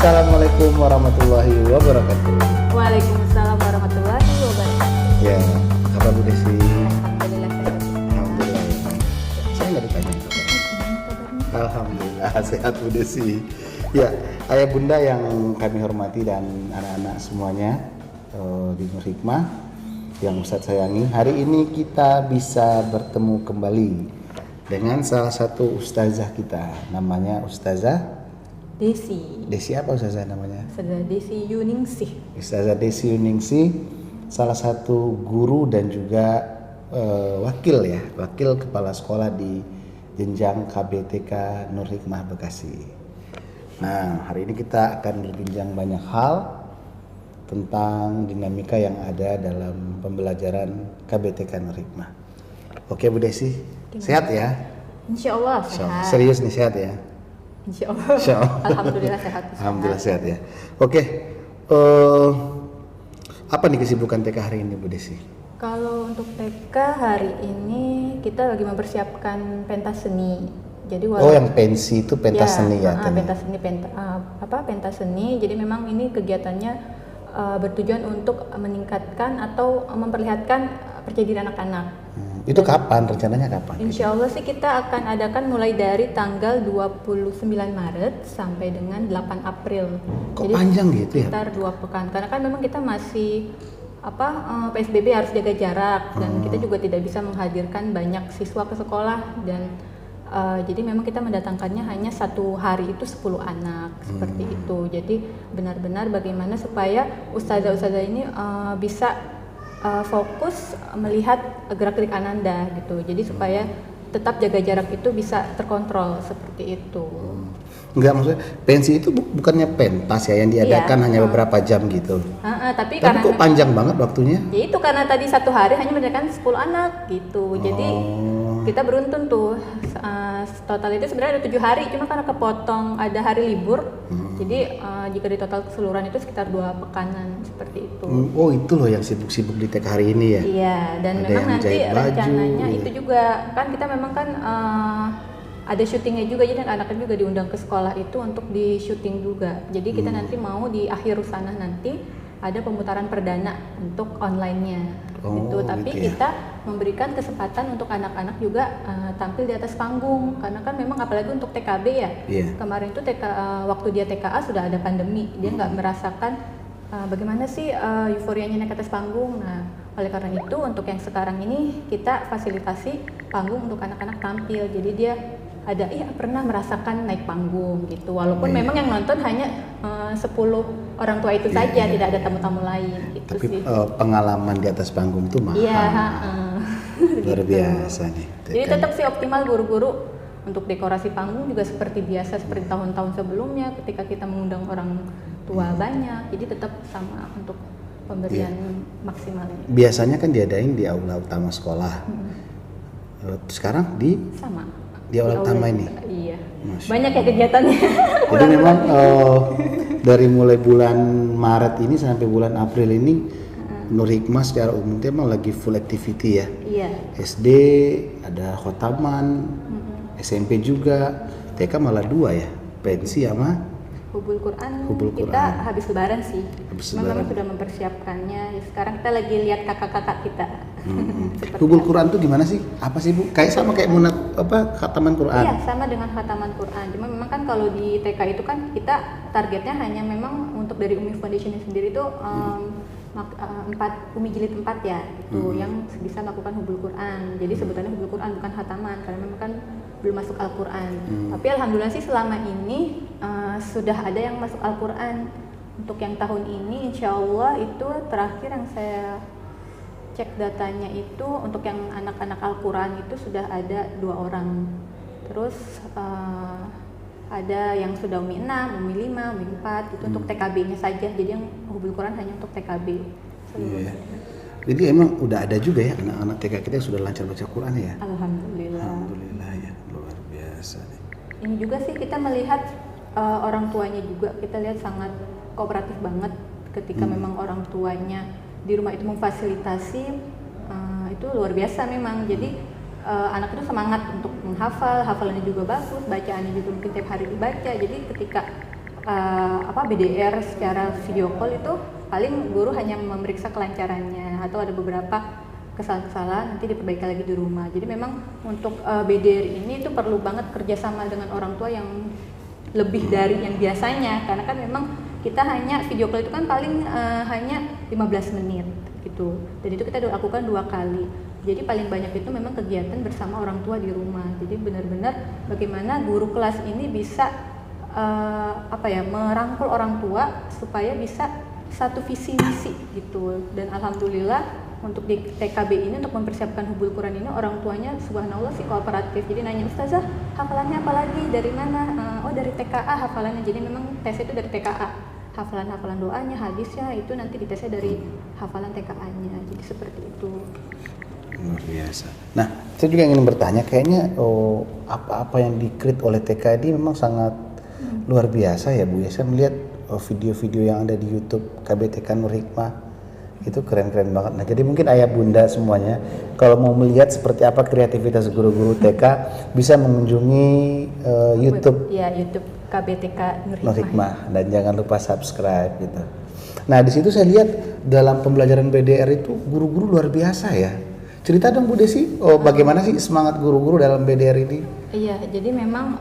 Assalamualaikum warahmatullahi wabarakatuh. Waalaikumsalam warahmatullahi wabarakatuh. Ya, kabar Bu Desi? Alhamdulillah sehat. Alhamdulillah ya. Saya nggak ditanya juga. Alhamdulillah sehat Bu Desi. Ya, ayah bunda yang kami hormati dan anak-anak semuanya di Nur Hikmah yang Ustadz sayangi. Hari ini kita bisa bertemu kembali dengan salah satu ustazah kita, namanya Ustazah Desi apa Ustazah namanya? Ustazah Desi Yuningsih. Ustazah Desi Yuningsih, salah satu guru dan juga wakil kepala sekolah di jenjang KBTK Nur Hikmah Bekasi. Nah, hari ini kita akan berbincang banyak hal tentang dinamika yang ada dalam pembelajaran KBTK Nur Hikmah. Oke Bu Desi, sehat ya? Insya Allah sehat. Serius nih, sehat ya? Insya Allah. Alhamdulillah sehat. Alhamdulillah sehat ya. Oke, apa nih kesibukan TK hari ini Bu Desi? Kalau untuk TK hari ini kita lagi mempersiapkan pentas seni. Jadi yang pensi itu pentas seni ya? Pentas seni, pentas seni. Jadi memang ini kegiatannya bertujuan untuk meningkatkan atau memperlihatkan percaya diri anak-anak. Itu kapan? Rencananya kapan? Insya Allah sih kita akan adakan mulai dari tanggal 29 Maret sampai dengan 8 April. Kok jadi panjang gitu ya? Sekitar 2 pekan. Karena kan memang kita masih PSBB harus jaga jarak dan kita juga tidak bisa menghadirkan banyak siswa ke sekolah dan jadi memang kita mendatangkannya hanya satu hari itu 10 anak seperti itu. Jadi benar-benar bagaimana supaya ustazah-ustazah ini bisa fokus melihat gerak-gerik Ananda gitu. Jadi supaya tetap jaga jarak itu bisa terkontrol seperti itu. Enggak, maksudnya pensi itu bukannya pentas ya yang diadakan hanya beberapa jam gitu. Tapi karena kok panjang banget waktunya? Ya itu karena tadi satu hari hanya mengerjakan 10 anak gitu. Jadi kita beruntun tuh total itu sebenarnya ada 7 hari, cuma karena kepotong ada hari libur. Jadi jika di total keseluruhan itu sekitar 2 pekanan seperti itu. Oh itu loh yang sibuk-sibuk di TK hari ini ya? Iya, dan ada memang nanti rencananya itu juga kan kita memang kan ada syutingnya juga, jadi anak-anak juga diundang ke sekolah itu untuk di syuting juga. Jadi kita nanti mau di akhir sana nanti ada pemutaran perdana untuk online-nya gitu. Tapi gitu ya. Kita memberikan kesempatan untuk anak-anak juga tampil di atas panggung karena kan memang apalagi untuk TKB ya. Kemarin itu waktu dia TKA sudah ada pandemi, dia nggak merasakan bagaimana sih euforianya naik ke atas panggung. Nah, oleh karena itu untuk yang sekarang ini kita fasilitasi panggung untuk anak-anak tampil. Jadi dia ada pernah merasakan naik panggung gitu. Walaupun memang yang nonton hanya 10 orang tua itu saja, tidak ada tamu-tamu lain gitu. Tapi sih. Pengalaman di atas panggung tuh mahal. Luar biasa nih. Jadi tetap sih optimal guru-guru untuk dekorasi panggung juga seperti biasa seperti tahun-tahun sebelumnya ketika kita mengundang orang tua banyak. Jadi tetap sama untuk pemberian maksimalnya. Biasanya kan diadain di aula utama sekolah. Sekarang sama di aula utama ini. Iya. Banyak ya kegiatannya. Jadi memang dari mulai bulan Maret ini sampai bulan April ini Nur Hikmah secara umum itu memang lagi full activity ya. Iya. SD ada khotaman, SMP juga, TK malah 2 ya, pensi sama Hubul Quran. Quran. Kita habis lebaran sih. Lebaran. Memang sudah mempersiapkannya. Ya, sekarang kita lagi lihat kakak-kakak kita. Hubul Quran tuh gimana sih? Apa sih Bu? Kayak munat khataman Quran. Iya, sama dengan khataman Quran. Cuma memang kan kalau di TK itu kan kita targetnya hanya memang untuk dari Umi Foundation sendiri itu 4 Umi Jilid 4 ya, itu yang bisa melakukan hubul Quran. Jadi sebutannya hubul Quran bukan khataman karena memang kan belum masuk Al-Quran. Tapi alhamdulillah sih selama ini sudah ada yang masuk Al-Quran. Untuk yang tahun ini insya Allah itu terakhir yang saya cek datanya itu untuk yang anak-anak Al-Quran itu sudah ada 2 orang. Terus ada yang sudah Umi 6, Umi 5, Umi 4 itu untuk TKB-nya saja. Jadi yang hubul Quran hanya untuk TKB. Jadi emang udah ada juga ya anak-anak TK kita yang sudah lancar baca Quran ya? Alhamdulillah. Alhamdulillah ya, luar biasa nih. Ini juga sih kita melihat orang tuanya juga, kita lihat sangat kooperatif banget ketika memang orang tuanya di rumah itu memfasilitasi, itu luar biasa memang. Jadi anak itu semangat untuk menghafal, hafalannya juga bagus, bacaannya juga mungkin tiap hari dibaca. Jadi ketika BDR secara video call itu paling guru hanya memeriksa kelancarannya atau ada beberapa kesalahan-kesalahan nanti diperbaiki lagi di rumah. Jadi memang untuk BDR ini itu perlu banget kerjasama dengan orang tua yang lebih dari yang biasanya, karena kan memang kita hanya video call itu kan paling hanya 15 menit gitu, dan itu kita lakukan 2 kali. Jadi paling banyak itu memang kegiatan bersama orang tua di rumah. Jadi benar-benar bagaimana guru kelas ini bisa merangkul orang tua supaya bisa satu visi misi gitu. Dan alhamdulillah untuk di TKB ini untuk mempersiapkan hubul Quran ini orang tuanya subhanallah sih kooperatif. Jadi nanya, "Ustazah, hafalannya apa lagi? Dari mana?" "Oh, dari TKA hafalannya." Jadi memang tesnya itu dari TKA. Hafalan doanya, hadisnya itu nanti ditesnya dari hafalan TKA-nya. Jadi seperti itu. Luar biasa. Nah, saya juga ingin bertanya, kayaknya apa-apa yang di-create oleh TKD memang sangat luar biasa ya Bu ya. Saya melihat video-video yang ada di YouTube KBTK Nur Hikmah itu keren-keren banget. Nah, jadi mungkin ayah bunda semuanya kalau mau melihat seperti apa kreativitas guru-guru TK bisa mengunjungi YouTube. Ya, YouTube KBTK Nur Hikmah, dan jangan lupa subscribe gitu. Nah, di situ saya lihat dalam pembelajaran BDR itu guru-guru luar biasa ya. Cerita dong Bu Desi, bagaimana sih semangat guru-guru dalam BDR ini? Iya, jadi memang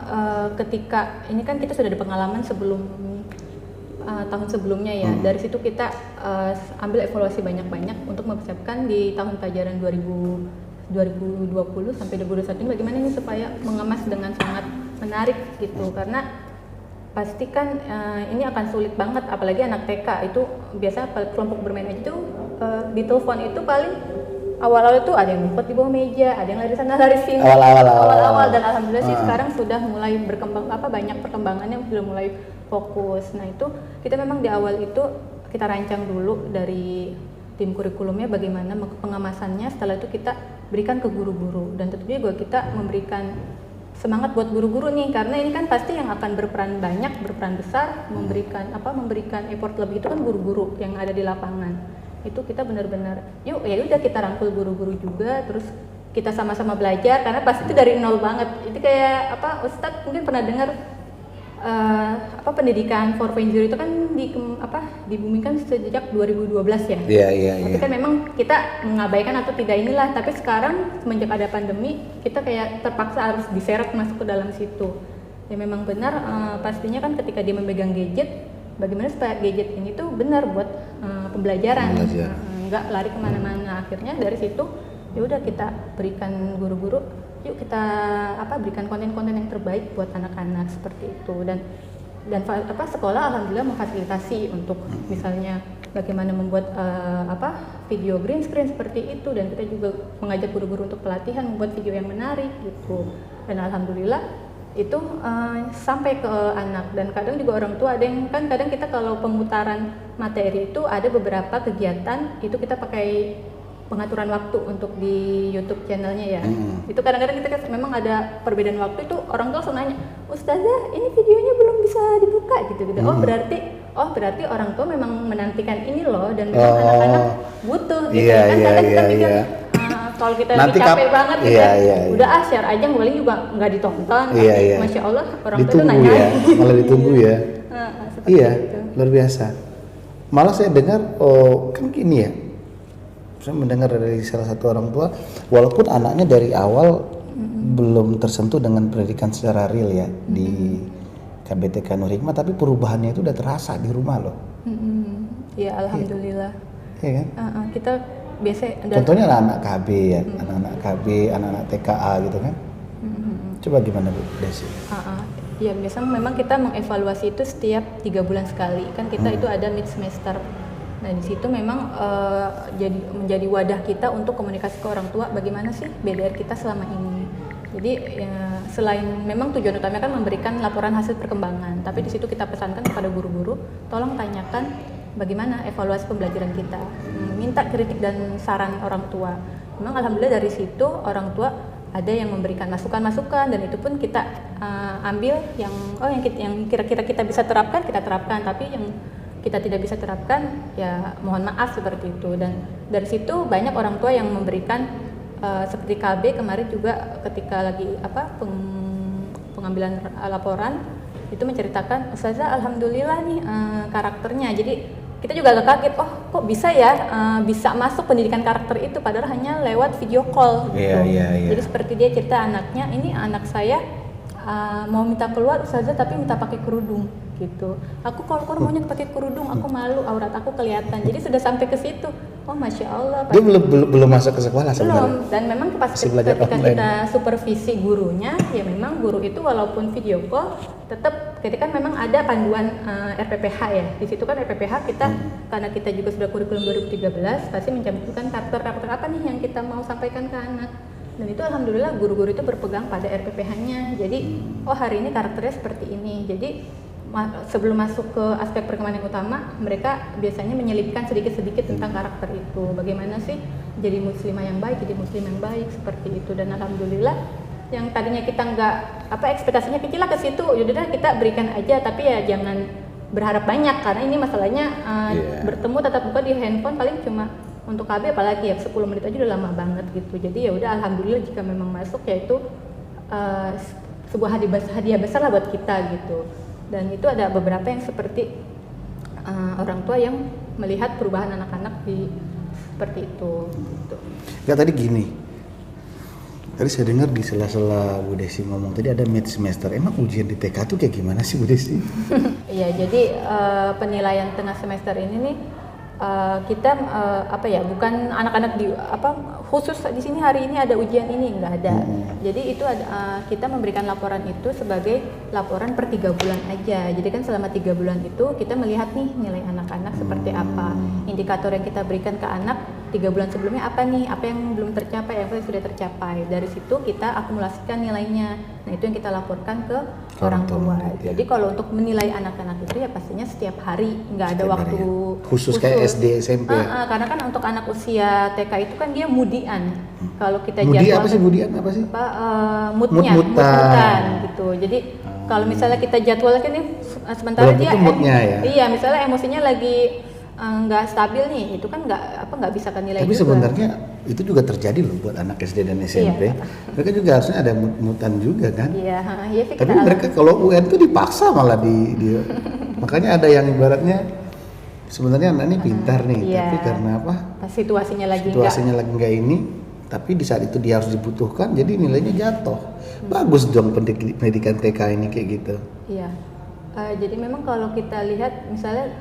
ketika ini kan kita sudah ada pengalaman sebelum tahun sebelumnya ya. Dari situ kita ambil evaluasi banyak-banyak untuk mempersiapkan di tahun pelajaran 2020 sampai 2021 ini bagaimana ini supaya mengemas dengan sangat menarik gitu. Karena pasti kan ini akan sulit banget, apalagi anak TK itu biasa kelompok bermain aja tuh di telepon itu paling awal-awal itu ada yang ngumpet di bawah meja, ada yang lari sana lari sini. Awal-awal dan alhamdulillah sih sekarang sudah mulai berkembang banyak perkembangannya, sudah mulai fokus. Nah, itu kita memang di awal itu kita rancang dulu dari tim kurikulumnya bagaimana pengemasannya, setelah itu kita berikan ke guru-guru, dan tentunya juga kita memberikan semangat buat guru-guru nih, karena ini kan pasti yang akan berperan besar, memberikan effort lebih itu kan guru-guru yang ada di lapangan. Itu kita benar-benar ya udah kita rangkul guru-guru juga, terus kita sama-sama belajar karena pasti itu dari nol banget. Itu kayak Ustadz mungkin pernah dengar pendidikan 4.0 itu kan dibumikan sejak 2012 ya. Iya. Tapi kan memang kita mengabaikan atau tidak inilah, tapi sekarang semenjak ada pandemi kita kayak terpaksa harus diseret masuk ke dalam situ. Ya memang benar pastinya kan ketika dia memegang gadget, bagaimana supaya gadget ini tuh benar buat pembelajaran, nggak lari kemana-mana. Akhirnya dari situ ya udah kita berikan guru-guru, yuk kita berikan konten-konten yang terbaik buat anak-anak seperti itu. Dan sekolah alhamdulillah memfasilitasi untuk misalnya bagaimana membuat video green screen seperti itu, dan kita juga mengajak guru-guru untuk pelatihan membuat video yang menarik gitu. Dan alhamdulillah itu sampai ke anak, dan kadang juga orang tua ada yang kan kadang kita kalau pemutaran materi itu ada beberapa kegiatan itu kita pakai pengaturan waktu untuk di YouTube channelnya ya. Itu kadang-kadang kita memang ada perbedaan waktu, itu orang tua langsung nanya, "Ustazah, ini videonya belum bisa dibuka gitu." Oh berarti orang tua memang menantikan ini loh, dan memang anak-anak butuh gitu. Kadang kita pikir kalau kita lagi capek banget gitu, udah share aja, paling juga nggak ditonton. Masya Allah orang tua itu nanya. Malah ditunggu ya. Iya, itu. Luar biasa. Malah saya dengar, kan gini ya, saya mendengar dari salah satu orang tua, walaupun anaknya dari awal belum tersentuh dengan pendidikan secara real ya di KBTK Nur Hikmah, tapi perubahannya itu udah terasa di rumah loh. Ya alhamdulillah. Iya kan? Kita biasa contohnya anak-anak KB ya, anak-anak KB, anak-anak TKA gitu kan. Coba gimana Bu Desi? Ya biasanya memang kita mengevaluasi itu setiap 3 bulan sekali kan, kita itu ada mid semester. Nah di situ memang menjadi wadah kita untuk komunikasi ke orang tua bagaimana sih BDR kita selama ini. Jadi ya, selain memang tujuan utamanya kan memberikan laporan hasil perkembangan, tapi di situ kita pesankan kepada guru-guru tolong tanyakan bagaimana evaluasi pembelajaran kita, minta kritik dan saran orang tua. Memang alhamdulillah dari situ orang tua ada yang memberikan masukan-masukan, dan itu pun kita ambil yang kira-kira kita bisa terapkan, kita terapkan, tapi yang kita tidak bisa terapkan ya mohon maaf seperti itu. Dan dari situ banyak orang tua yang memberikan seperti KB kemarin juga ketika lagi pengambilan laporan itu menceritakan Ustazah alhamdulillah nih karakternya. Jadi kita juga agak kaget, oh kok bisa ya bisa masuk pendidikan karakter itu padahal hanya lewat video call gitu. Jadi seperti dia cerita anaknya, ini anak saya mau minta keluar Ustazah tapi minta pakai kerudung gitu. Aku kalau maunya pakai kerudung, aku malu, aurat aku kelihatan. Jadi sudah sampai ke situ. Oh masya Allah. Dia belum masuk ke sekolah sebenarnya. Belum. Dan memang pas ketika kita supervisi gurunya, ya memang guru itu walaupun video call, tetap ketika memang ada panduan RPPH ya. Di situ kan RPPH kita karena kita juga sudah kurikulum 2013 pasti mencantumkan karakter apa nih yang kita mau sampaikan ke anak. Dan itu alhamdulillah guru-guru itu berpegang pada RPPH-nya. Jadi oh hari ini karakternya seperti ini. Jadi sebelum masuk ke aspek perkembangan yang utama, mereka biasanya menyelipkan sedikit-sedikit tentang karakter itu. Bagaimana sih jadi muslimah yang baik, jadi muslim yang baik seperti itu. Dan alhamdulillah yang tadinya kita nggak ekspektasinya kecil lah ke situ, yaudah kita berikan aja, tapi ya jangan berharap banyak karena ini masalahnya bertemu tatap muka di handphone paling cuma untuk KB apalagi ya 10 menit aja udah lama banget gitu. Jadi ya udah alhamdulillah jika memang masuk yaitu sebuah hadiah besar lah buat kita gitu. Dan itu ada beberapa yang seperti orang tua yang melihat perubahan anak-anak di seperti itu gitu. Ya tadi gini, tadi saya dengar di sela-sela Bu Desi ngomong tadi ada mid semester. Emang ujian di TK tuh kayak gimana sih Bu Desi? Iya, jadi penilaian tengah semester ini nih kita bukan anak-anak di khusus di sini hari ini ada ujian ini, nggak ada. Jadi itu ada kita memberikan laporan itu sebagai laporan per 3 bulan aja. Jadi kan selama 3 bulan itu kita melihat nih nilai anak-anak seperti apa, indikator yang kita berikan ke anak 3 bulan sebelumnya apa nih, apa yang belum tercapai, apa yang sudah tercapai. Dari situ kita akumulasikan nilainya. Nah itu yang kita laporkan ke orang tua. Jadi kalau untuk menilai anak-anak itu ya pastinya setiap hari, nggak ada waktu khusus kayak SD SMP. Karena kan untuk anak usia TK itu kan dia mudian. Kalau kita jadwal apa sih mudian apa sih? Mutan gitu. Jadi kalau misalnya kita jadwalkan nih sementara dia moodnya ya. Iya, misalnya emosinya lagi nggak stabil nih, itu kan nggak bisa kan nilai. Tapi juga. Sebenarnya itu juga terjadi loh buat anak SD dan SMP. Iya. Mereka juga harusnya ada mutan juga kan. Iya. Tapi mereka kalau UN tuh dipaksa malah di makanya ada yang ibaratnya sebenarnya anak ini pintar nih, tapi karena apa? Situasinya lagi nggak ini, tapi di saat itu dia harus dibutuhkan, jadi nilainya jatuh. Bagus dong pendidikan TK ini kayak gitu. Iya. Jadi memang kalau kita lihat misalnya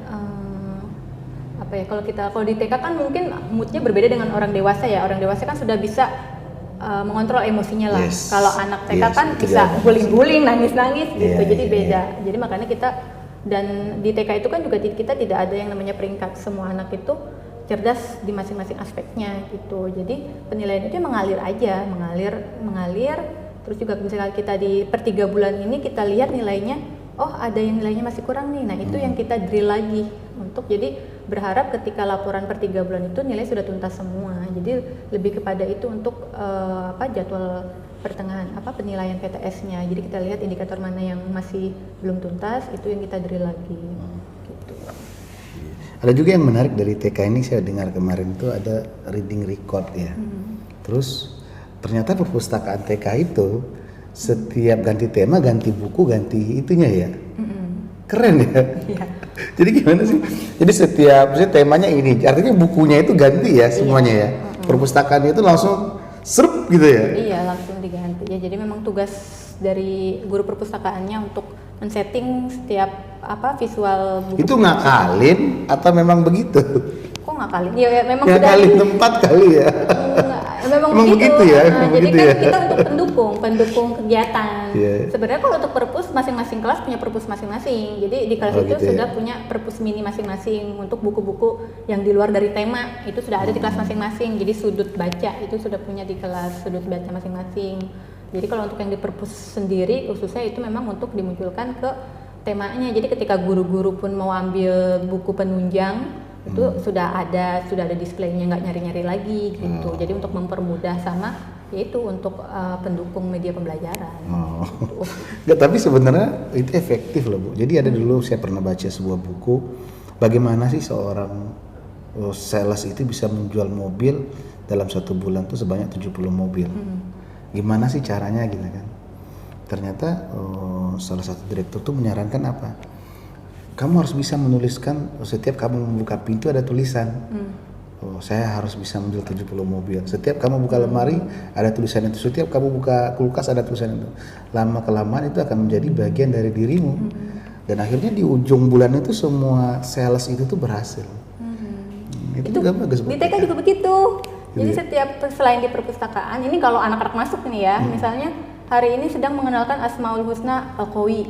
kalau di TK kan mungkin moodnya berbeda dengan orang dewasa ya. Orang dewasa kan sudah bisa mengontrol emosinya lah. Yes. Kalau anak TK kan bisa guling-guling, nangis-nangis gitu. Jadi beda. Jadi makanya kita dan di TK itu kan juga kita tidak ada yang namanya peringkat. Semua anak itu cerdas di masing-masing aspeknya gitu. Jadi penilaian itu mengalir aja, mengalir. Terus juga misalnya kita di per 3 bulan ini kita lihat nilainya, oh ada yang nilainya masih kurang nih. Nah itu yang kita drill lagi untuk jadi berharap ketika laporan per 3 bulan itu nilai sudah tuntas semua. Jadi lebih kepada itu untuk jadwal pertengahan penilaian PTS-nya. Jadi kita lihat indikator mana yang masih belum tuntas, itu yang kita drill lagi. Gitu. Ada juga yang menarik dari TK ini saya dengar kemarin itu ada reading record ya. Terus ternyata perpustakaan TK itu setiap ganti tema, ganti buku, ganti itunya ya. Keren ya. Jadi gimana sih? Jadi setiap temanya ini, artinya bukunya itu ganti ya semuanya ya. Perpustakaannya itu langsung serp gitu ya. Iya, langsung diganti. Ya jadi memang tugas dari guru perpustakaannya untuk men-setting setiap visual buku. Itu ngakalin atau memang begitu? Kok ngakalin? Ya memang ngakalin sudah tempat kali ya. Memang begitu ya. Jadi begitu kan ya? kita untuk pendukung kegiatan. Yeah. Sebenarnya kalau untuk perpus masing-masing kelas punya perpus masing-masing. Jadi di kelas itu gitu sudah ya? punya perpus mini masing-masing untuk buku-buku yang di luar dari tema itu sudah ada di kelas masing-masing. Jadi sudut baca itu sudah punya di kelas sudut baca masing-masing. Jadi kalau untuk yang di perpus sendiri khususnya itu memang untuk dimunculkan ke temanya. Jadi ketika guru-guru pun mau ambil buku penunjang itu sudah ada displaynya, nggak nyari-nyari lagi gitu. Jadi untuk mempermudah sama yaitu untuk pendukung media pembelajaran. Nggak, tapi sebenarnya itu efektif loh Bu. Jadi ada dulu saya pernah baca sebuah buku bagaimana sih seorang sales itu bisa menjual mobil dalam 1 bulan tuh sebanyak 70 mobil. Gimana sih caranya gitu kan? ternyata salah satu direktur tuh menyarankan apa? Kamu harus bisa menuliskan setiap kamu membuka pintu ada tulisan. Saya harus bisa menjual 70 mobil. Setiap kamu buka lemari ada tulisan itu. Setiap kamu buka kulkas ada tulisan itu. Lama kelamaan itu akan menjadi bagian dari dirimu. Dan akhirnya di ujung bulan itu semua sales itu tuh berhasil. Itu juga bagus. Di TK juga begitu. Jadi setiap selain di perpustakaan, ini kalau anak-anak masuk nih ya, misalnya hari ini sedang mengenalkan Asmaul Husna Al-Qawi,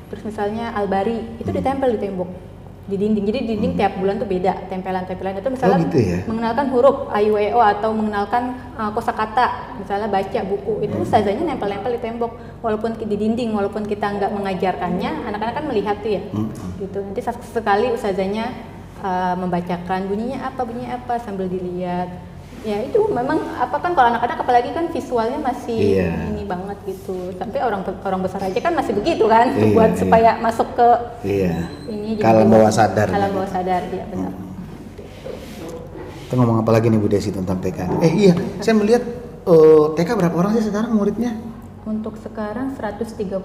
terus misalnya Al-Bari, itu ditempel di tembok, di dinding. Jadi di dinding tiap bulan tuh beda tempelan-tempelan itu, misalnya gitu ya? mengenalkan huruf A, I, W, E, O atau mengenalkan kosakata, misalnya baca buku, itu ustazahnya nempel-nempel di tembok, walaupun di dinding, walaupun kita nggak mengajarkannya, anak-anak kan melihat tuh ya, gitu. Nanti sekali ustazahnya membacakan bunyinya apa sambil dilihat. Ya itu memang apa kan kalau anak-anak apalagi kan visualnya masih ini banget gitu. Sampai orang besar aja kan masih begitu kan buat supaya masuk ke ini ke alam bawah sadar. Alam bawah sadar, ya benar. Kita ngomong apa lagi nih Bu Desi tentang TK? Saya melihat TK berapa orang sih sekarang muridnya? Untuk sekarang 132.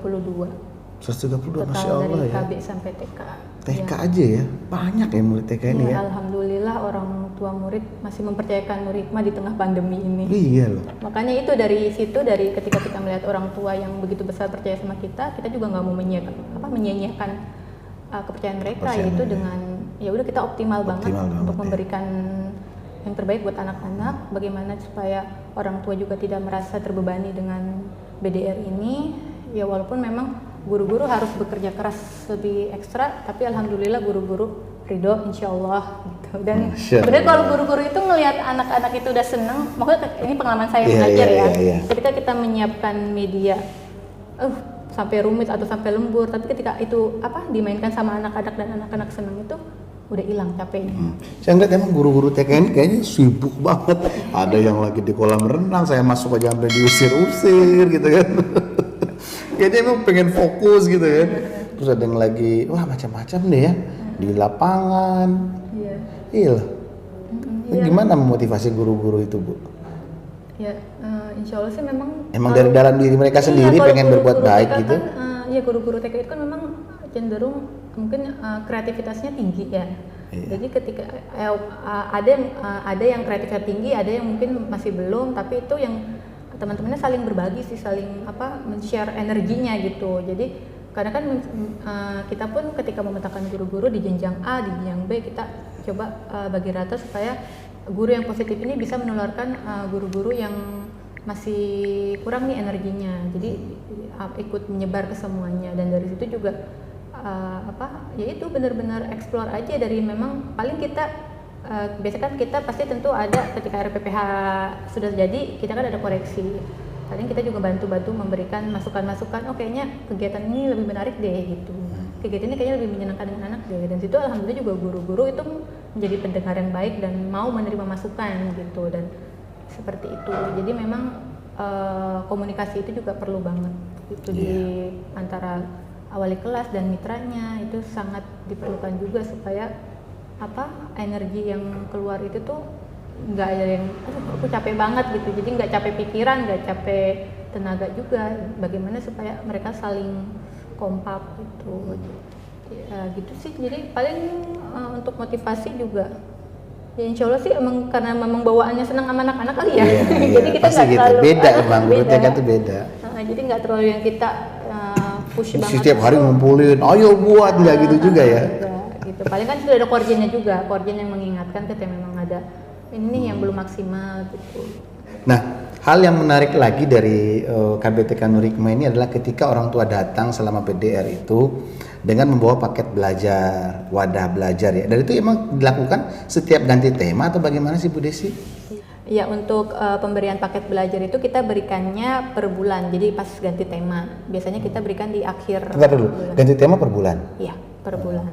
132, total Masya Allah dari ya. KB sampai TK. TK aja ya, banyak ya murid TK ini ya. Alhamdulillah orang tua murid masih mempercayakan Nur Hikmah di tengah pandemi ini. Iya loh. Makanya itu dari situ, dari ketika kita melihat orang tua yang begitu besar percaya sama kita juga nggak mau menyia-nyiakan kepercayaan mereka, yaitu dengan ya udah kita optimal banget untuk memberikan yang terbaik buat anak-anak. Bagaimana supaya orang tua juga tidak merasa terbebani dengan BDR ini. Ya walaupun memang guru-guru harus bekerja keras lebih ekstra, tapi alhamdulillah guru-guru ridho insyaallah gitu. Dan sebenarnya kalau guru-guru itu ngelihat anak-anak itu udah seneng, maksudnya ini pengalaman saya mengajar ketika kita menyiapkan media sampai rumit atau sampai lembur, tapi ketika itu dimainkan sama anak-anak dan anak-anak seneng, itu udah hilang capeknya. Saya ngeliat emang guru-guru TK ini kayaknya sibuk banget. Ada yang lagi di kolam renang, saya masuk aja sampai diusir-usir gitu kan. Kayaknya emang pengen fokus gitu kan. Terus ada yang lagi, macam-macam deh ya, di lapangan. Iya. Gimana memotivasi guru-guru itu, Bu? Ya, insya Allah sih memang dari dalam diri mereka sendiri pengen berbuat baik gitu. Iya, guru-guru TK itu kan memang cenderung mungkin kreativitasnya tinggi ya. Jadi ketika ada yang kreativitas tinggi, ada yang mungkin masih belum, tapi itu yang teman-temannya saling berbagi sih, saling men-share energinya gitu. Jadi karena kan kita pun ketika memetakan guru-guru di jenjang A, di jenjang B, kita coba bagi rata supaya guru yang positif ini bisa menularkan guru-guru yang masih kurang nih energinya. Jadi ikut menyebar ke semuanya, dan dari situ juga yaitu benar-benar explore aja. Dari memang paling kita biasanya kan kita pasti tentu ada ketika RPPH sudah jadi, kita kan ada koreksi. Paling kita juga bantu-bantu memberikan masukan-masukan, kayaknya kegiatan ini lebih menarik deh gitu. Kegiatan ini kayaknya lebih menyenangkan dengan anak deh. Dan situ alhamdulillah juga guru-guru itu menjadi pendengar yang baik dan mau menerima masukan gitu, dan seperti itu. Jadi memang komunikasi itu juga perlu banget itu di antara wali kelas dan mitranya, itu sangat diperlukan juga supaya energi yang keluar itu tuh nggak ada yang aku capek banget gitu. Jadi nggak capek pikiran, nggak capek tenaga juga. Bagaimana supaya mereka saling kompak gitu. Gitu sih. Jadi paling untuk motivasi juga ya insya Allah sih emang karena memang bawaannya senang sama anak-anak kali ya. Jadi kita nggak gitu. terlalu Beda emang guru TK itu beda. Jadi nggak terlalu yang kita push banget. Setiap hari ngumpulin, ayo buat, nggak gitu juga ya. Gitu. Paling kan sudah ada koordinya juga, koordin yang mengingatkan ketika memang ada ini yang belum maksimal gitu. Nah, hal yang menarik lagi dari KBTK Nur Hikmah ini adalah ketika orang tua datang selama PDR itu dengan membawa paket belajar, wadah belajar ya. Dan itu emang dilakukan setiap ganti tema atau bagaimana sih Bu Desi? Ya, untuk pemberian paket belajar itu kita berikannya per bulan. Jadi pas ganti tema, biasanya kita berikan di akhir. Bentar dulu, ganti tema per bulan? Iya, per bulan.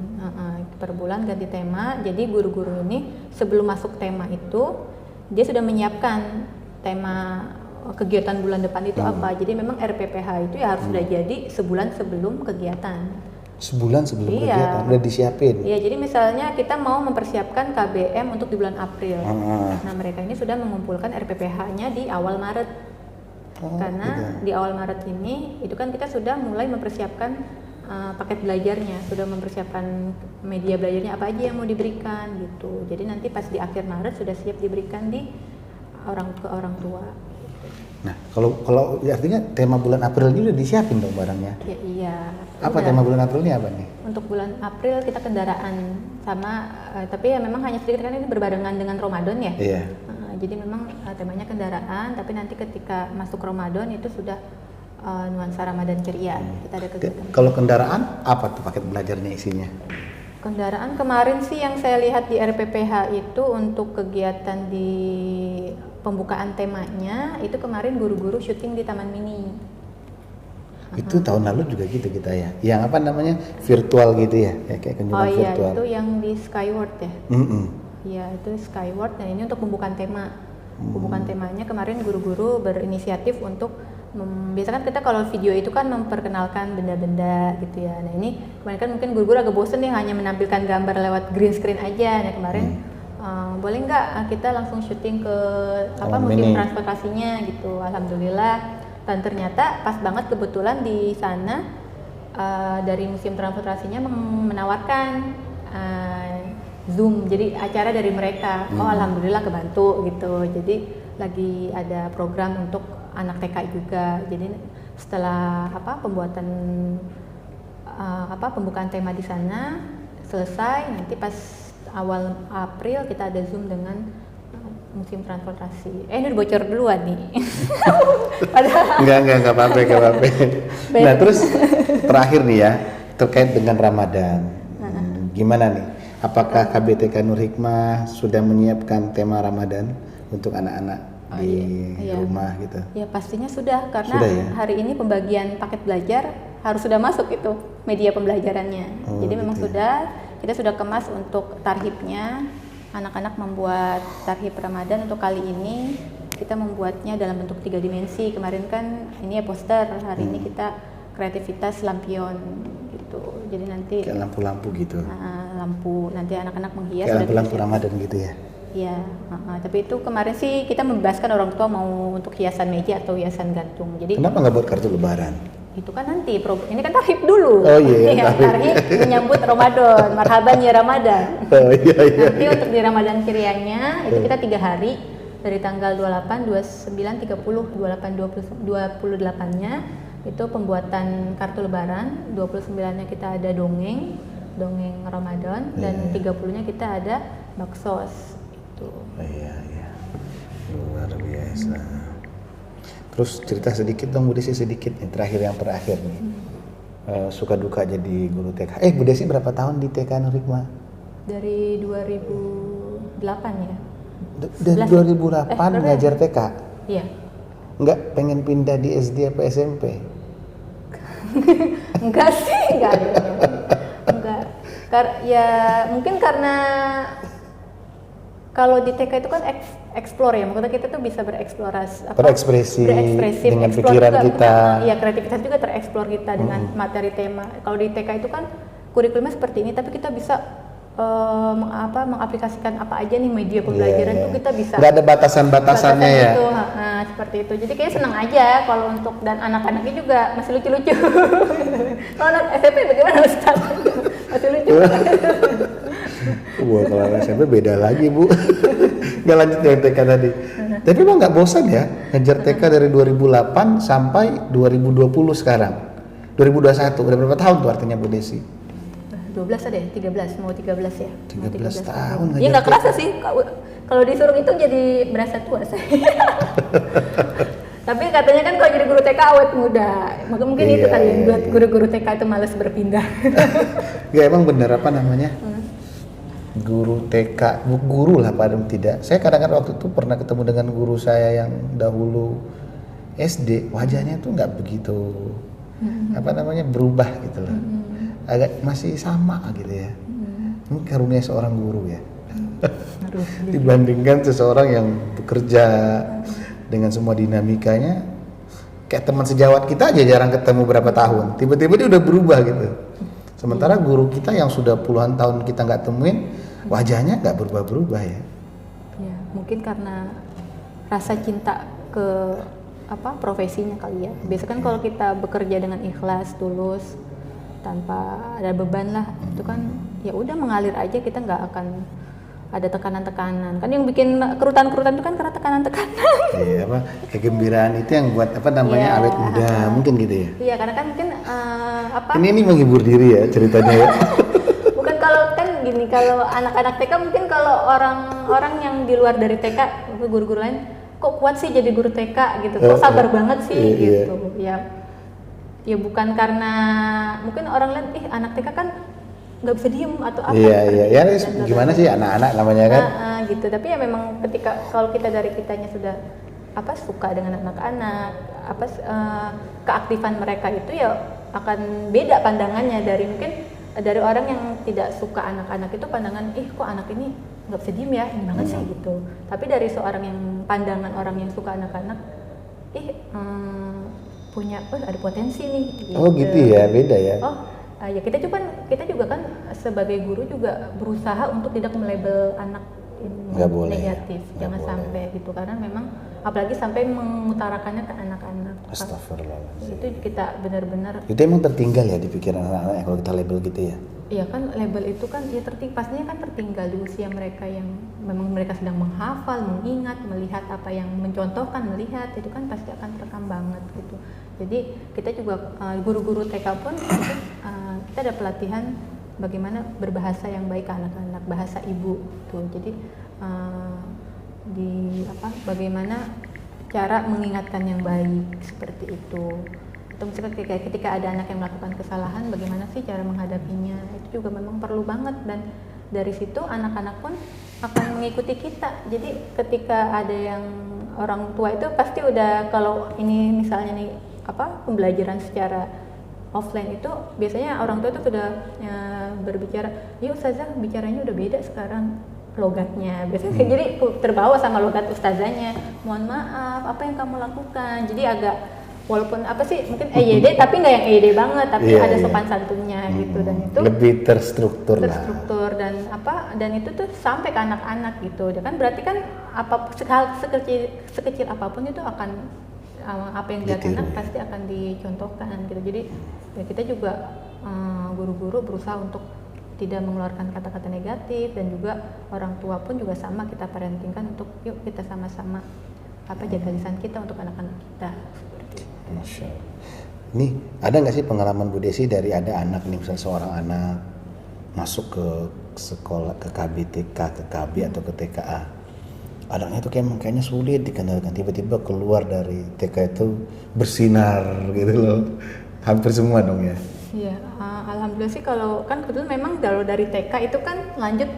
Per bulan ganti tema. Jadi guru-guru ini sebelum masuk tema itu dia sudah menyiapkan tema kegiatan bulan depan itu apa. Jadi memang RPPH itu ya harus sudah jadi sebulan sebelum kegiatan. Sebulan sebelum kegiatan udah disiapin. Iya, jadi misalnya kita mau mempersiapkan KBM untuk di bulan April. Nah, mereka ini sudah mengumpulkan RPPH-nya di awal Maret. Karena gitu. di awal Maret ini itu kan kita sudah mulai mempersiapkan paket belajarnya, sudah mempersiapkan media belajarnya apa aja yang mau diberikan gitu. Jadi nanti pas di akhir Maret sudah siap diberikan di orang tua. Nah, kalau ya artinya tema bulan April ini udah disiapin dong barangnya. Ya, iya. Apa Udah. tema bulan April ini apa nih? Untuk bulan April kita kendaraan sama, tapi ya memang hanya sedikit kan ini berbarengan dengan Ramadan ya. Iya. Jadi memang temanya kendaraan, tapi nanti ketika masuk Ramadan itu sudah nuansa Ramadan ceria. Kita ada kegiatan. Kalau kendaraan apa tuh paket belajarnya isinya? Kendaraan kemarin sih yang saya lihat di RPPH itu untuk kegiatan di pembukaan temanya itu kemarin guru-guru syuting di Taman Mini. Itu tahun lalu juga gitu kita ya. Yang apa namanya? Virtual gitu ya. Kayak kunjungan Oh iya, virtual. itu yang di Skyward ya. Mm-mm. Iya, itu Skyward dan ini untuk pembukaan tema. Pembukaan temanya kemarin guru-guru berinisiatif untuk biasanya kan kita kalau video itu kan memperkenalkan benda-benda gitu ya. Nah ini kemarin kan mungkin guru-guru agak bosen nih hanya menampilkan gambar lewat green screen aja. Nah kemarin boleh nggak kita langsung syuting ke musim transportasinya gitu. Alhamdulillah. Dan ternyata pas banget kebetulan di sana dari musim transportasinya menawarkan Zoom, jadi acara dari mereka. Oh alhamdulillah kebantu gitu. Jadi lagi ada program untuk anak TK juga. Jadi setelah pembuatan pembukaan tema di sana selesai, nanti pas awal April kita ada Zoom dengan musim transportasi. Ini udah bocor duluan nih. Enggak apa-apa. Nah terus terakhir nih ya, terkait dengan Ramadan. Gimana nih? Apakah KBTK Nur Hikmah sudah menyiapkan tema Ramadan untuk anak-anak di rumah gitu? Ya pastinya sudah, karena sudah, ya? hari ini pembagian paket belajar harus sudah masuk itu media pembelajarannya. Jadi memang kita sudah kemas untuk tarhibnya. Anak-anak membuat tarhib Ramadan untuk kali ini kita membuatnya dalam bentuk 3 dimensi. Kemarin kan ini ya poster, hari ini kita kreativitas lampion gitu. Jadi nanti kayak lampu-lampu gitu. Lampu nanti anak-anak menghias. Kayak lampu-lampu Ramadan gitu ya. Iya, tapi itu kemarin sih kita membebaskan orang tua mau untuk hiasan meja atau hiasan gantung. Jadi kenapa nggak buat kartu lebaran? Itu kan nanti ini kan tarhib dulu. Oh iya, tarhib menyambut Ramadan, marhaban ya Ramadan. Oh iya. Nanti untuk di Ramadan Cerianya itu kita 3 hari dari tanggal 28, 29, 30, 28, 28-nya itu pembuatan kartu lebaran, 29-nya kita ada dongeng Ramadan, dan 30-nya kita ada baksos itu. Iya. Luar biasa. Terus cerita sedikit dong Bu Desi, sedikit nih, yang terakhir nih. Suka duka jadi guru TK. Bu Desi berapa tahun di TK Nur Hikmah? Dari 2008 ya. Dari 2008 ngajar TK? Iya. Nggak pengen pindah di SD apa SMP? Enggak sih, enggak. Ya mungkin karena kalau di TK itu kan explore ya, maksudnya kita tuh bisa berekspresi dengan pikiran juga, kita. Iya, kreativitas juga tereksplor kita dengan materi tema. Kalau di TK itu kan kurikulumnya seperti ini, tapi kita bisa mengaplikasikan apa aja nih media pembelajaran itu kita bisa. Nggak ada batasan-batasannya ya. Itu, seperti itu. Jadi kayak senang aja kalau untuk, dan anak-anaknya juga masih lucu-lucu. Kalau anak SMP bagaimana Ustaz? Masih lucu. Wah, kalau SMP beda lagi Bu. Nggak lanjut yang TK tadi. Tapi emang nggak bosan ya ngajar TK dari 2008 sampai 2020 sekarang. 2021, udah berapa tahun tuh artinya Bu Desi? 12 ada ya? 13, mau 13 ya? 13 tahun ngajar. Ya nggak kerasa sih, kalau disuruh itu jadi berasa tua saya. Tapi katanya kan kalau jadi guru TK awet muda, maka mungkin itu kali yang buat guru-guru TK itu malas berpindah. Nggak, emang bener apa namanya? Guru TK, guru lah paling tidak. Saya kadang-kadang waktu itu pernah ketemu dengan guru saya yang dahulu SD, wajahnya tuh nggak begitu berubah gitu loh. Agak masih sama gitu ya. Ini karunia seorang guru ya. Dibandingkan seseorang yang bekerja dengan semua dinamikanya, kayak teman sejawat kita aja jarang ketemu berapa tahun, tiba-tiba dia udah berubah gitu. Sementara guru kita yang sudah puluhan tahun kita nggak temuin, wajahnya nggak berubah-berubah ya. Ya, mungkin karena rasa cinta ke profesinya kali ya. Biasanya kan kalau kita bekerja dengan ikhlas, tulus, tanpa ada beban lah, itu kan ya udah mengalir aja, kita nggak akan ada tekanan-tekanan. Kan yang bikin kerutan-kerutan itu kan karena tekanan-tekanan. Iya, kegembiraan itu yang buat Iya. awet muda, mungkin gitu ya. Iya, karena kan mungkin Ini menghibur diri ya ceritanya ya. bukan, kalau kan gini, kalau anak-anak TK mungkin, kalau orang-orang yang di luar dari TK, guru-guru lain, kok kuat sih jadi guru TK gitu, kok sabar banget sih iya. gitu. Ya bukan karena mungkin orang lain, anak TK kan nggak bisa diem atau apa. Iya. Gimana sih anak-anak namanya kan? Gitu. Tapi ya memang ketika kalau kita dari kitanya sudah suka dengan anak-anak, keaktifan mereka itu ya akan beda pandangannya dari mungkin dari orang yang tidak suka anak-anak. Itu pandangan, kok anak ini nggak bisa diem ya, ini banget sih gitu. Tapi dari seorang yang pandangan orang yang suka anak-anak, punya ada potensi nih gitu. Oh gitu ya, beda ya. Ya kita juga kan sebagai guru juga berusaha untuk tidak melabel anak Nggak boleh, negatif, jangan sampai gitu, karena memang apalagi sampai mengutarakannya ke anak-anak. Astagfirullahaladzim. Itu kita benar-benar. Itu emang tertinggal ya di pikiran anak-anak kalau kita label gitu ya. Iya kan, label itu kan ya pastinya kan tertinggal di usia mereka yang memang mereka sedang menghafal, mengingat, melihat apa yang mencontohkan, melihat itu kan pasti akan terekam banget gitu. Jadi kita juga guru-guru TK pun kita ada pelatihan bagaimana berbahasa yang baik ke anak-anak, bahasa ibu tuh. Jadi bagaimana cara mengingatkan yang baik seperti itu. Atau misalkan ketika ada anak yang melakukan kesalahan, bagaimana sih cara menghadapinya, itu juga memang perlu banget. Dan dari situ anak-anak pun akan mengikuti kita. Jadi ketika ada yang orang tua itu pasti udah, kalau ini misalnya nih pembelajaran secara offline itu biasanya orang tua itu sudah berbicara, ya ustazah bicaranya udah beda sekarang logatnya, biasanya jadi terbawa sama logat ustazahnya, mohon maaf apa yang kamu lakukan, jadi agak walaupun mungkin EYD tapi nggak yang EYD banget, tapi ada sopan santunnya gitu. Dan itu lebih terstruktur dan itu tuh sampai ke anak-anak gitu. Dan kan berarti kan sekecil apapun itu akan apa yang dilihat anak pasti akan dicontohkan gitu. Jadi ya kita juga guru-guru berusaha untuk tidak mengeluarkan kata-kata negatif, dan juga orang tua pun juga sama, kita parentingkan untuk yuk kita sama-sama jaga lisan kita untuk anak-anak kita. Masya Allah. Nih ada nggak sih pengalaman Bu Desi dari ada anak nih, misalnya seorang anak masuk ke sekolah, ke KBTK, ke KB atau ke TKA, anaknya tuh kayaknya sulit dikendalikan, tiba-tiba keluar dari TK itu bersinar gitu loh, hampir semua dong ya. Iya, alhamdulillah sih, kalau kan kebetulan memang kalau dari TK itu kan lanjut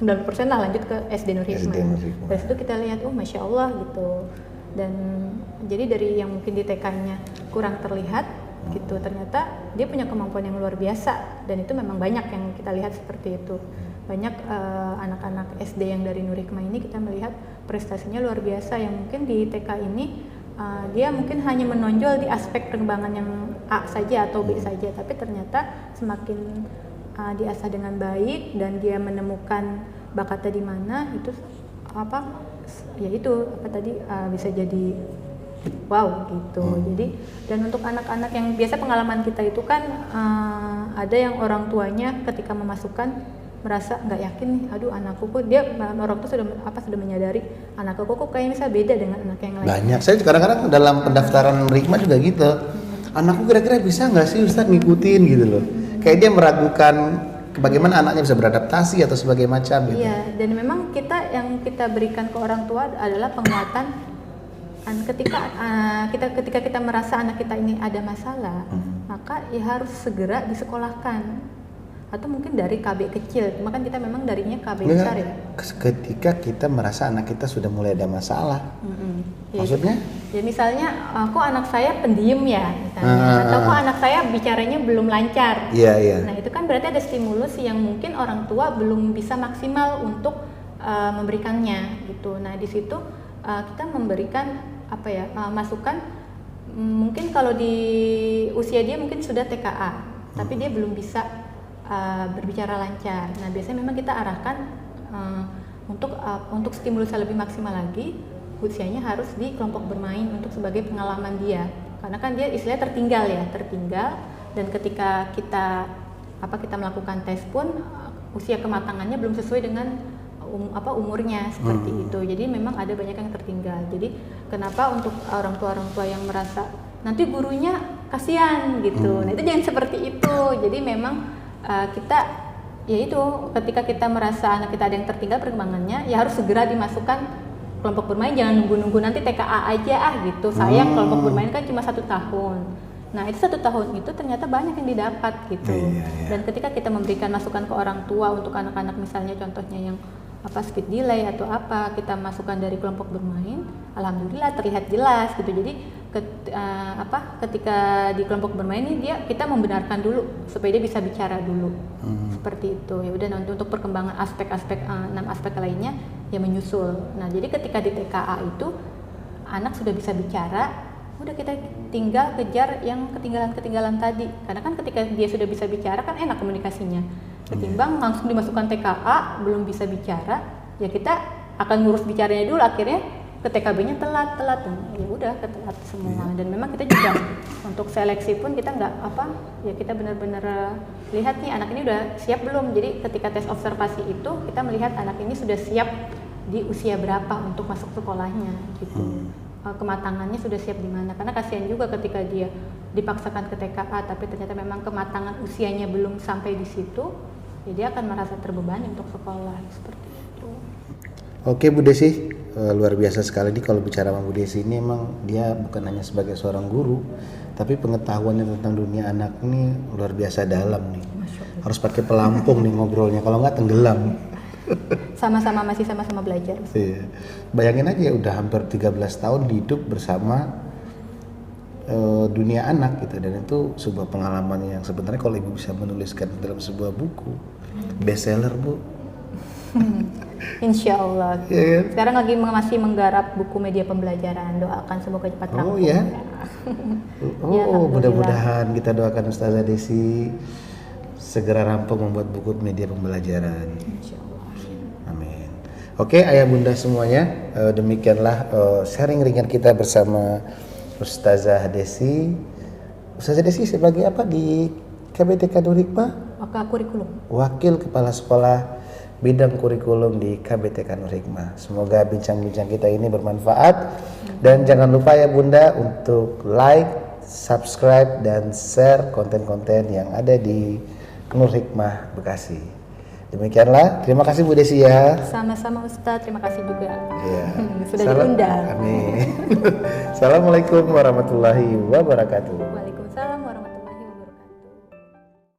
90% lah lanjut ke SD Nur Hikmah. Dari situ kita lihat, Masya Allah gitu. Dan jadi dari yang mungkin di TK-nya kurang terlihat gitu, ternyata dia punya kemampuan yang luar biasa, dan itu memang banyak yang kita lihat seperti itu. Banyak anak-anak SD yang dari Nur Hikmah ini kita melihat prestasinya luar biasa, yang mungkin di TK ini dia mungkin hanya menonjol di aspek pengembangan yang A saja atau B saja, tapi ternyata semakin diasah dengan baik dan dia menemukan bakatnya di mana, itu bisa jadi wow gitu. Jadi dan untuk anak-anak yang biasa pengalaman kita itu kan ada yang orang tuanya ketika memasukkan merasa nggak yakin nih, aduh anakku kok, dia orang tua sudah menyadari anakku kok kayaknya bisa beda dengan anak yang lain. Banyak, saya kadang-kadang dalam pendaftaran Rikma juga gitu, anakku kira-kira bisa nggak sih Ustadz ngikutin gitu loh, kayak dia meragukan bagaimana anaknya bisa beradaptasi atau sebagai macam gitu. Iya, dan memang yang kita berikan ke orang tua adalah penguatan. Ketika kita merasa anak kita ini ada masalah, maka ya harus segera disekolahkan. Atau mungkin dari KB kecil, makan kita memang darinya KB besar ya. Ketika kita merasa anak kita sudah mulai ada masalah, maksudnya? Ya misalnya, kok anak saya pendiam ya, misalnya, atau kok anak saya bicaranya belum lancar. Iya. Nah itu kan berarti ada stimulus yang mungkin orang tua belum bisa maksimal untuk memberikannya gitu. Nah di situ kita memberikan masukan. Mungkin kalau di usia dia mungkin sudah TKA, tapi dia belum bisa berbicara lancar. Nah biasanya memang kita arahkan untuk stimulusnya lebih maksimal lagi, usianya harus di kelompok bermain untuk sebagai pengalaman dia. Karena kan dia istilahnya tertinggal, dan ketika kita melakukan tes pun usia kematangannya belum sesuai dengan umurnya seperti itu. Jadi memang ada banyak yang tertinggal. Jadi kenapa untuk orang tua yang merasa nanti gurunya kasihan gitu. Nah, itu jangan seperti itu. Jadi memang kita yaitu ketika kita merasa anak kita ada yang tertinggal perkembangannya, ya harus segera dimasukkan kelompok bermain, jangan nunggu-nunggu nanti TKA aja gitu. Sayang kelompok bermain kan cuma 1 tahun. Nah, itu 1 tahun itu ternyata banyak yang didapat gitu. Dan ketika kita memberikan masukan ke orang tua untuk anak-anak, misalnya contohnya yang speed delay atau kita masukkan dari kelompok bermain, alhamdulillah terlihat jelas gitu. Jadi ketika di kelompok bermain ini kita membenarkan dulu supaya dia bisa bicara dulu. Seperti itu. Ya udah, nanti untuk perkembangan aspek-aspek 6 aspek lainnya ya menyusul. Nah, jadi ketika di TKA itu anak sudah bisa bicara, udah kita tinggal kejar yang ketinggalan tadi. Karena kan ketika dia sudah bisa bicara kan enak komunikasinya. Ketimbang langsung dimasukkan TKA belum bisa bicara, ya kita akan ngurus bicaranya dulu, akhirnya ke TKB-nya telat, ya udah telat semua. Dan memang kita juga untuk seleksi pun kita nggak ya kita benar-benar lihat nih anak ini udah siap belum. Jadi ketika tes observasi itu kita melihat anak ini sudah siap di usia berapa untuk masuk sekolahnya gitu. Kematangannya sudah siap di mana, karena kasihan juga ketika dia dipaksakan ke TKA tapi ternyata memang kematangan usianya belum sampai di situ, ya dia akan merasa terbebani untuk sekolah seperti itu. Oke Bu Desi, luar biasa sekali nih kalau bicara sama Bu Desi ini. Emang dia bukan hanya sebagai seorang guru, tapi pengetahuannya tentang dunia anak ini luar biasa dalam nih. Harus pakai pelampung nih ngobrolnya, kalau nggak tenggelam. Masih sama-sama belajar. Iya. Bayangin aja udah hampir 13 tahun hidup bersama dunia anak gitu, dan itu sebuah pengalaman yang sebenarnya kalau Ibu bisa menuliskan dalam sebuah buku bestseller Bu. Insya Allah. Yeah. Sekarang lagi masih menggarap buku media pembelajaran, doakan semoga cepat rampung. Ya? Ya, Mudah-mudahan kita doakan Ustazah Desi segera rampung membuat buku media pembelajaran. Insya Allah. Amin. Oke, ayah bunda semuanya, demikianlah sharing ringan kita bersama Ustazah Desi. Ustazah Desi sebagai apa di KBTK Nurul Hikmah? Wakil Kepala Sekolah Bidang Kurikulum di KBTK Nurul Hikmah. Semoga bincang-bincang kita ini bermanfaat, dan jangan lupa ya bunda untuk like, subscribe, dan share konten-konten yang ada di Nurul Hikmah Bekasi. Demikianlah, terima kasih Bu Desi ya. Sama-sama Ustadz, terima kasih juga. Ya. Sudah diundang. Amin. Assalamualaikum warahmatullahi wabarakatuh.